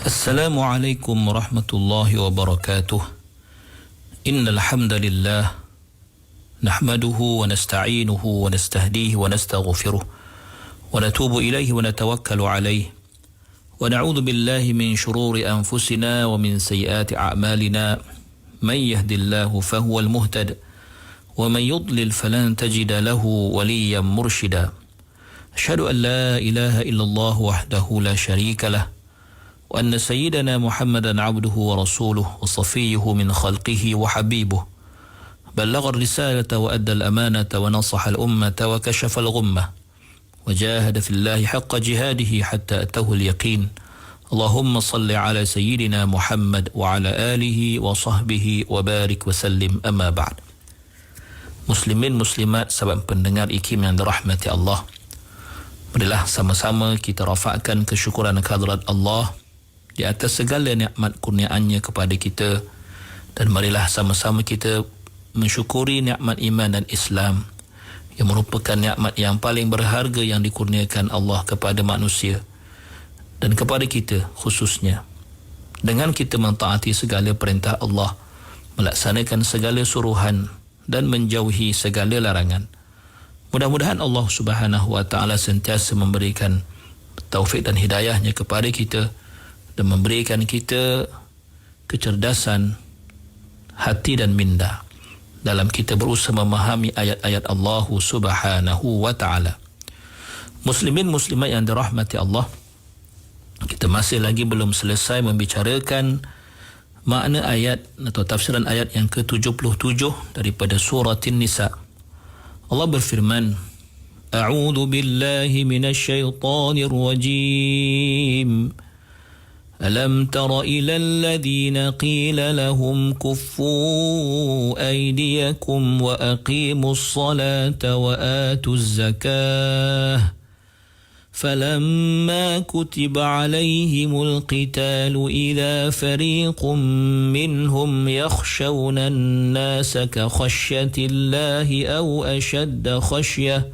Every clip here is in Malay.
Assalamualaikum warahmatullahi wabarakatuh. Innal hamdalillah nahmaduhu wa nasta'inuhu wa nastahdihi wa nastaghfiruh wa natubu ilayhi wa natawakkalu alayhi wa na'udzu billahi min shururi anfusina wa min sayyiati a'malina. Man yahdihillahu fahuwal muhtad wa man yudlil falan tajida lahu waliyyan murshida. Asyhadu an la ilaha illallah wahdahu la syarika lah wa anna sayyidana Muhammadan abduhu wa rasuluh wa safiyuhu min khalqihi wa habibuh. Ballagha ar-risalata wa adda al-amanata wa nasaha al-ummata wa kashafa al-ghummah wa jahada fillahi haqqa jihadihi hatta atahu al-yaqin. Allahumma salli ala sayyidina Muhammad wa ala alihi wa sahbihi wa barik wa sallim, amma ba'd. Muslimin muslimat, sahabat pendengar IKIM yang dirahmati Allah, marilah sama-sama kita rafa'kan kesyukuran kehadrat Allah di atas segala nikmat kurniaannya kepada kita, dan marilah sama-sama kita mensyukuri nikmat iman dan Islam yang merupakan nikmat yang paling berharga yang dikurniakan Allah kepada manusia dan kepada kita khususnya. Dengan kita mentaati segala perintah Allah, melaksanakan segala suruhan dan menjauhi segala larangan, mudah-mudahan Allah Subhanahu wa taala sentiasa memberikan taufik dan hidayahnya kepada kita dan memberikan kita kecerdasan hati dan minda dalam kita berusaha memahami ayat-ayat Allah Subhanahu wa taala. Muslimin muslimat yang dirahmati Allah, kita masih lagi belum selesai membicarakan makna ayat atau tafsiran ayat yang ke-77 daripada surah An-Nisa. Allah berfirman, A'udzu billahi minasy syaithanir rajim. Alam tara ilal ladzina qila lahum kuffu aydiyakum wa aqimus salata wa atuz zakah فلما كتب عليهم القتال إذا فريق منهم يخشون الناس كخشية الله أو أشد خشية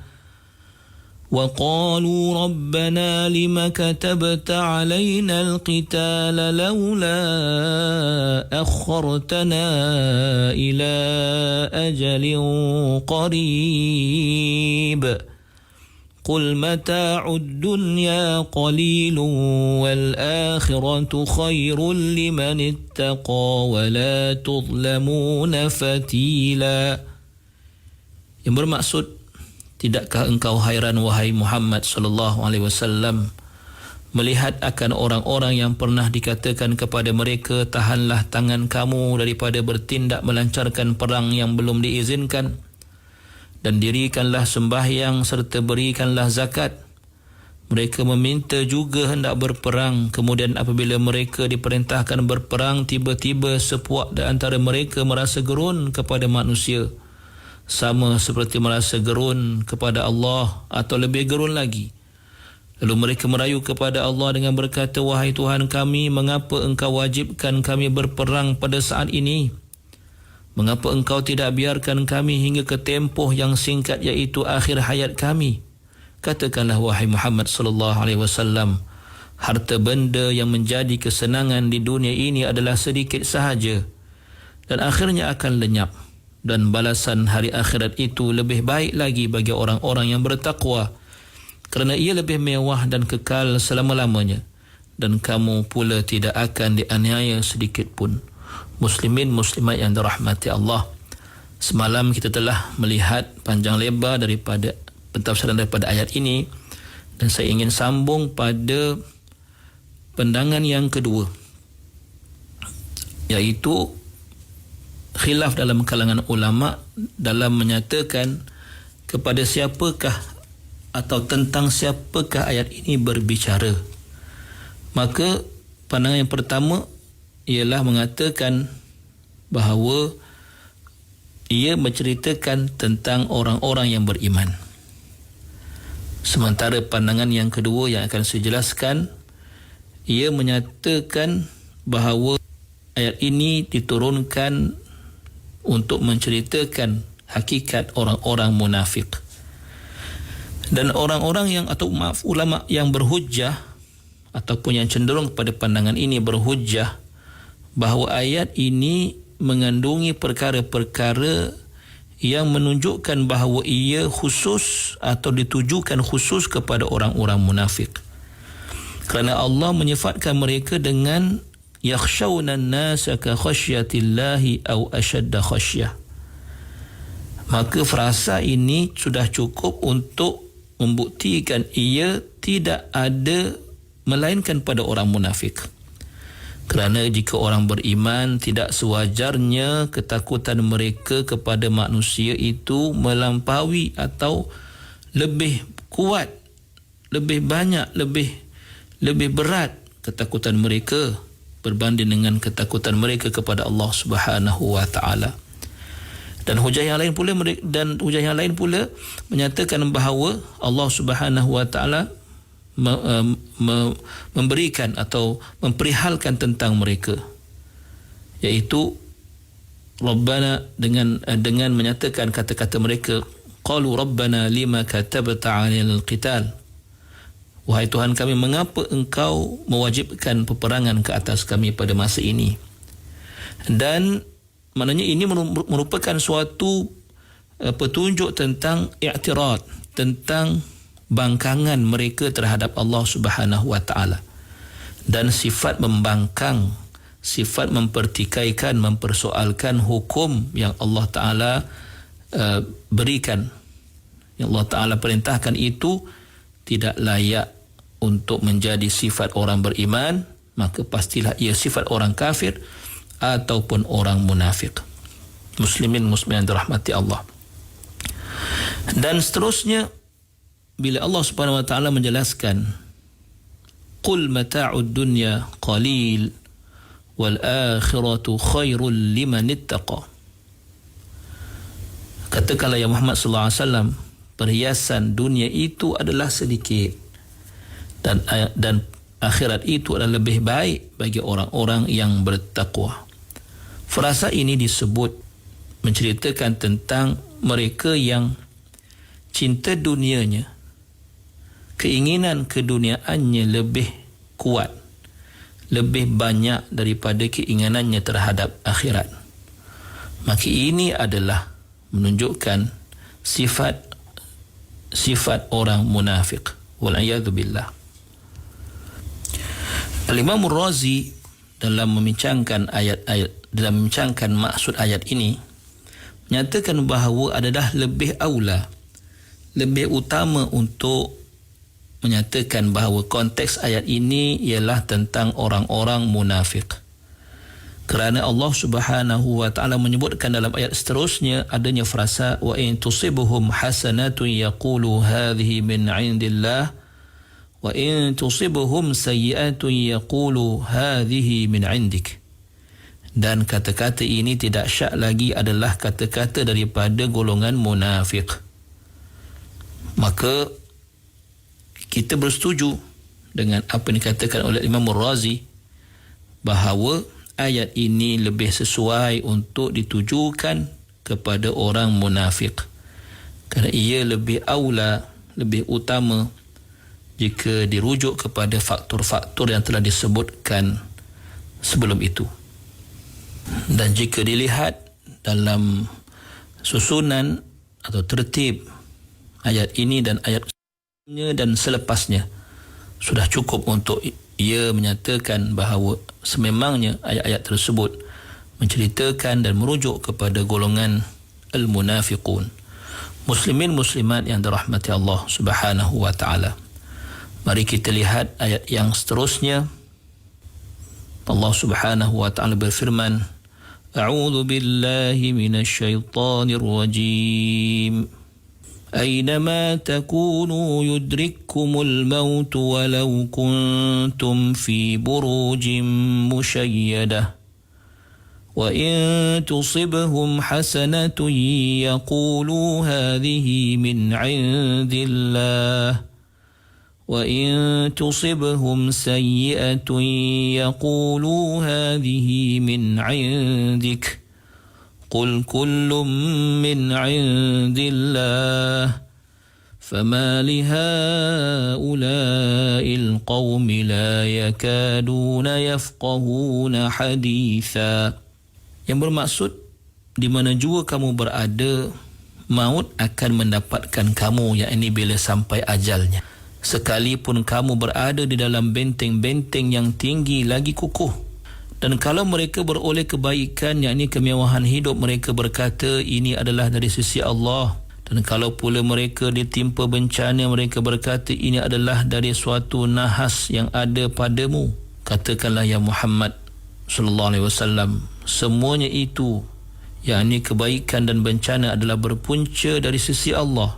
وقالوا ربنا لم كتبت علينا القتال لولا أخرتنا إلى أجل قريب قل متاع الدنيا قليل والآخرة خير لمن اتقى ولا تظلمون فتيلا. Yang bermaksud, tidakkah engkau hairan wahai Muhammad sallallahu alaihi wasallam melihat akan orang-orang yang pernah dikatakan kepada mereka, tahanlah tangan kamu daripada bertindak melancarkan perang yang belum diizinkan, dan dirikanlah sembahyang serta berikanlah zakat. Mereka meminta juga hendak berperang, kemudian apabila mereka diperintahkan berperang, tiba-tiba sepuak di antara mereka merasa gerun kepada manusia, sama seperti merasa gerun kepada Allah atau lebih gerun lagi. Lalu mereka merayu kepada Allah dengan berkata, wahai Tuhan kami, mengapa engkau wajibkan kami berperang pada saat ini? Mengapa engkau tidak biarkan kami hingga ke tempoh yang singkat, iaitu akhir hayat kami? Katakanlah wahai Muhammad sallallahu alaihi wasallam, harta benda yang menjadi kesenangan di dunia ini adalah sedikit sahaja dan akhirnya akan lenyap, dan balasan hari akhirat itu lebih baik lagi bagi orang-orang yang bertakwa, kerana ia lebih mewah dan kekal selama-lamanya, dan kamu pula tidak akan dianiaya sedikit pun. Muslimin muslimat yang dirahmati Allah, semalam kita telah melihat panjang lebar daripada pentafsiran daripada ayat ini, dan saya ingin sambung pada pandangan yang kedua, iaitu khilaf dalam kalangan ulama dalam menyatakan kepada siapakah atau tentang siapakah ayat ini berbicara. Maka pandangan yang pertama ialah mengatakan bahawa ia menceritakan tentang orang-orang yang beriman. Sementara pandangan yang kedua yang akan saya jelaskan, ia menyatakan bahawa ayat ini diturunkan untuk menceritakan hakikat orang-orang munafik. Dan orang-orang yang atau ulama yang berhujjah ataupun yang cenderung kepada pandangan ini berhujjah bahawa ayat ini mengandungi perkara-perkara yang menunjukkan bahawa ia khusus atau ditujukan khusus kepada orang-orang munafik. Kerana Allah menyifatkan mereka dengan yakhshawna an-nasa ka khasyatillahi aw ashadda khasyah. Maka frasa ini sudah cukup untuk membuktikan ia tidak ada melainkan pada orang munafik. Kerana jika orang beriman, tidak sewajarnya ketakutan mereka kepada manusia itu melampaui atau lebih kuat, lebih banyak, lebih berat ketakutan mereka berbanding dengan ketakutan mereka kepada Allah Subhanahu wa taala. Dan hujah yang lain pula menyatakan bahawa Allah Subhanahu wa taala memberikan atau memperihalkan tentang mereka, iaitu Rabbana, dengan menyatakan kata-kata mereka, qalu Rabbana lima katabta 'alal qital, wahai Tuhan kami, mengapa engkau mewajibkan peperangan ke atas kami pada masa ini. Dan maknanya ini merupakan suatu petunjuk tentang i'tirad, tentang bangkangan mereka terhadap Allah Subhanahu wa taala, dan sifat membangkang, sifat mempertikaikan, mempersoalkan hukum yang Allah taala berikan, yang Allah taala perintahkan, itu tidak layak untuk menjadi sifat orang beriman, maka pastilah ia sifat orang kafir ataupun orang munafik. Muslimin muslimin dirahmati Allah. Dan seterusnya, bila Allah Subhanahu wa taala menjelaskan, qul mata'ud dunya qalil wal akhiratu khairul liman ittaqa, katakanlah ya Muhammad sallallahu alaihi wasallam, perhiasan dunia itu adalah sedikit dan akhirat itu adalah lebih baik bagi orang-orang yang bertakwa. Frasa ini disebut menceritakan tentang mereka yang cinta dunianya, keinginan keduniaannya lebih kuat, lebih banyak daripada keinginannya terhadap akhirat. Maka ini adalah menunjukkan sifat orang munafik. Wal'iyadhu billah. Al-Imam Ar-Razi dalam membincangkan maksud ayat ini menyatakan bahawa adalah lebih aula, lebih utama untuk menyatakan bahawa konteks ayat ini ialah tentang orang-orang munafik. Kerana Allah Subhanahu wa taala menyebutkan dalam ayat seterusnya adanya frasa wa in tusibuhum hasanatun yaqulu hadhihi min 'indillah wa in tusibuhum sayyi'atun yaqulu hadhihi min 'indik. Dan kata-kata ini tidak syak lagi adalah kata-kata daripada golongan munafik. Maka kita bersetuju dengan apa yang dikatakan oleh Imam Ar-Razi bahawa ayat ini lebih sesuai untuk ditujukan kepada orang munafik, kerana ia lebih aula, lebih utama jika dirujuk kepada faktor-faktor yang telah disebutkan sebelum itu. Dan jika dilihat dalam susunan atau tertib ayat ini dan ayat dan selepasnya, sudah cukup untuk ia menyatakan bahawa sememangnya ayat-ayat tersebut menceritakan dan merujuk kepada golongan al-munafiqun. Muslimin muslimat yang dirahmati Allah Subhanahu wa taala. Mari kita lihat ayat yang seterusnya. Allah Subhanahu wa taala berfirman, A'udzu billahi minasy syaithanir rajim. أينما تكونوا يدرككم الموت ولو كنتم في بروج مشيدة وإن تصبهم حسنة يقولوا هذه من عند الله وإن تصبهم سيئة يقولوا هذه من عندك قل كل من عند الله فما لهؤلاء القوم لا يكادون يفقهون حديثا. Yang bermaksud, di mana jua kamu berada, maut akan mendapatkan kamu, yakni bila sampai ajalnya. Sekalipun kamu berada di dalam benteng-benteng yang tinggi lagi kukuh. Dan kalau mereka beroleh kebaikan, yakni kemewahan hidup, mereka berkata ini adalah dari sisi Allah. Dan kalau pula mereka ditimpa bencana, mereka berkata ini adalah dari suatu nahas yang ada padamu. Katakanlah ya Muhammad sallallahu alaihi wasallam, semuanya itu, yakni kebaikan dan bencana adalah berpunca dari sisi Allah.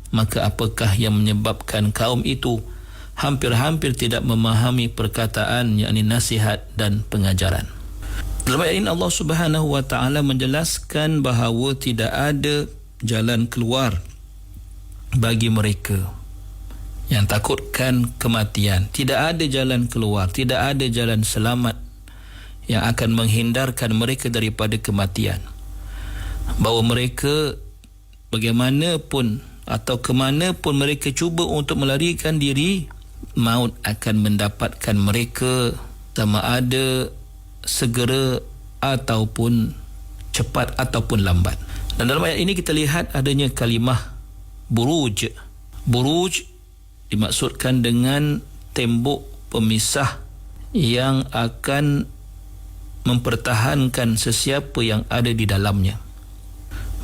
Maka apakah yang menyebabkan kaum itu hampir-hampir tidak memahami perkataan, yakni nasihat dan pengajaran? Dalam ayat ini Allah Subhanahu wa taala menjelaskan bahawa tidak ada jalan keluar bagi mereka yang takutkan kematian. Tidak ada jalan keluar, tidak ada jalan selamat yang akan menghindarkan mereka daripada kematian. Bahawa mereka bagaimanapun atau kemanapun mereka cuba untuk melarikan diri, maut akan mendapatkan mereka, sama ada segera ataupun cepat ataupun lambat. Dan dalam ayat ini kita lihat adanya kalimah buruj. Buruj dimaksudkan dengan tembok pemisah yang akan mempertahankan sesiapa yang ada di dalamnya.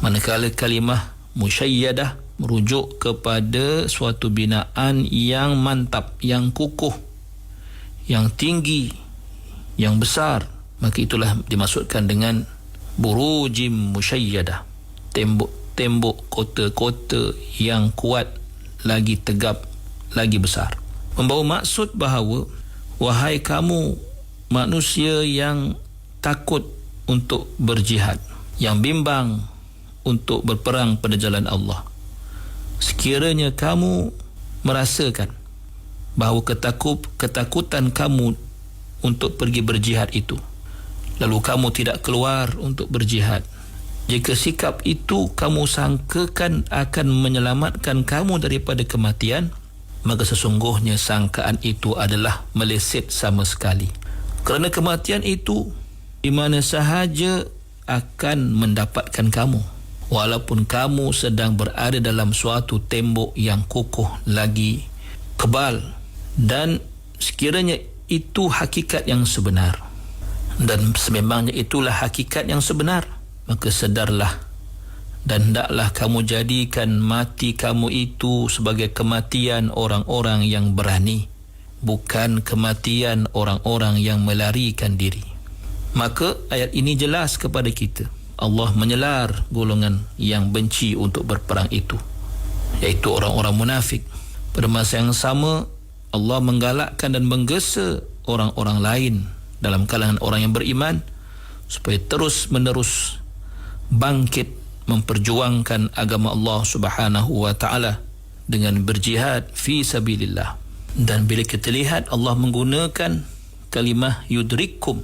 Manakala kalimah musyayyadah merujuk kepada suatu binaan yang mantap, yang kukuh, yang tinggi, yang besar, maka itulah dimaksudkan dengan burujim musyayyadah. Tembok kota-kota yang kuat, lagi tegap, lagi besar. Membawa maksud bahawa wahai kamu manusia yang takut untuk berjihad, yang bimbang untuk berperang pada jalan Allah, sekiranya kamu merasakan bahawa ketakutan kamu untuk pergi berjihad itu, lalu kamu tidak keluar untuk berjihad, jika sikap itu kamu sangkakan akan menyelamatkan kamu daripada kematian, maka sesungguhnya sangkaan itu adalah meleset sama sekali. Kerana kematian itu di mana sahaja akan mendapatkan kamu, walaupun kamu sedang berada dalam suatu tembok yang kukuh lagi kebal. Dan sekiranya itu hakikat yang sebenar, dan sememangnya itulah hakikat yang sebenar, maka sedarlah dan hendaklah kamu jadikan mati kamu itu sebagai kematian orang-orang yang berani, bukan kematian orang-orang yang melarikan diri. Maka ayat ini jelas kepada kita, Allah menyelar golongan yang benci untuk berperang itu, iaitu orang-orang munafik. Pada masa yang sama, Allah menggalakkan dan menggesa orang-orang lain dalam kalangan orang yang beriman supaya terus-menerus bangkit memperjuangkan agama Allah Subhanahu wa taala dengan berjihad fi sabilillah. Dan bila kita lihat Allah menggunakan kalimah yudrikum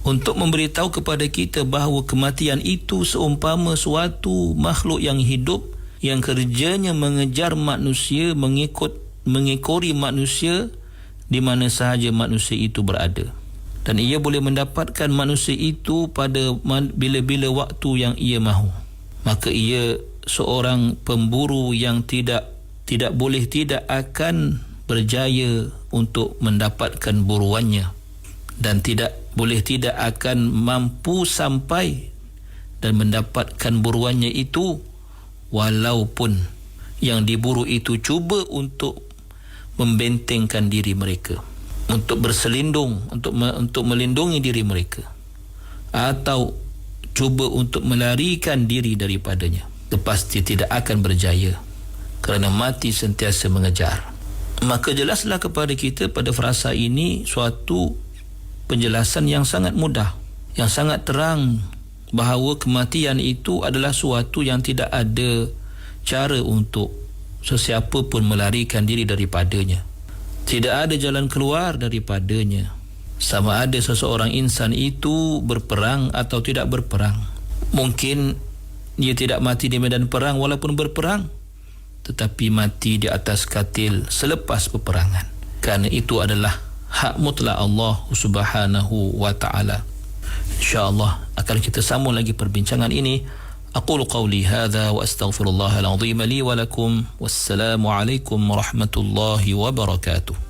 untuk memberitahu kepada kita bahawa kematian itu seumpama suatu makhluk yang hidup yang kerjanya mengejar manusia, mengikori manusia di mana sahaja manusia itu berada. Dan ia boleh mendapatkan manusia itu pada bila-bila waktu yang ia mahu. Maka ia seorang pemburu yang tidak boleh tidak akan berjaya untuk mendapatkan buruannya, dan tidak boleh tidak akan mampu sampai dan mendapatkan buruannya itu walaupun yang diburu itu cuba untuk membentengkan diri mereka, untuk berselindung, untuk melindungi diri mereka, atau cuba untuk melarikan diri daripadanya. Pasti tidak akan berjaya kerana mati sentiasa mengejar. Maka jelaslah kepada kita pada frasa ini suatu penjelasan yang sangat mudah, yang sangat terang, bahawa kematian itu adalah suatu yang tidak ada cara untuk sesiapa pun melarikan diri daripadanya. Tidak ada jalan keluar daripadanya. Sama ada seseorang insan itu berperang atau tidak berperang. Mungkin dia tidak mati di medan perang walaupun berperang, tetapi mati di atas katil selepas peperangan. Kerana itu adalah hak mutlak Allah Subhanahu wa ta'ala. InsyaAllah akan kita sambung lagi perbincangan ini. Aqulu qawli hadha wa astaghfirullahal azim li wa lakum. Wassalamu alaikum warahmatullahi wabarakatuh.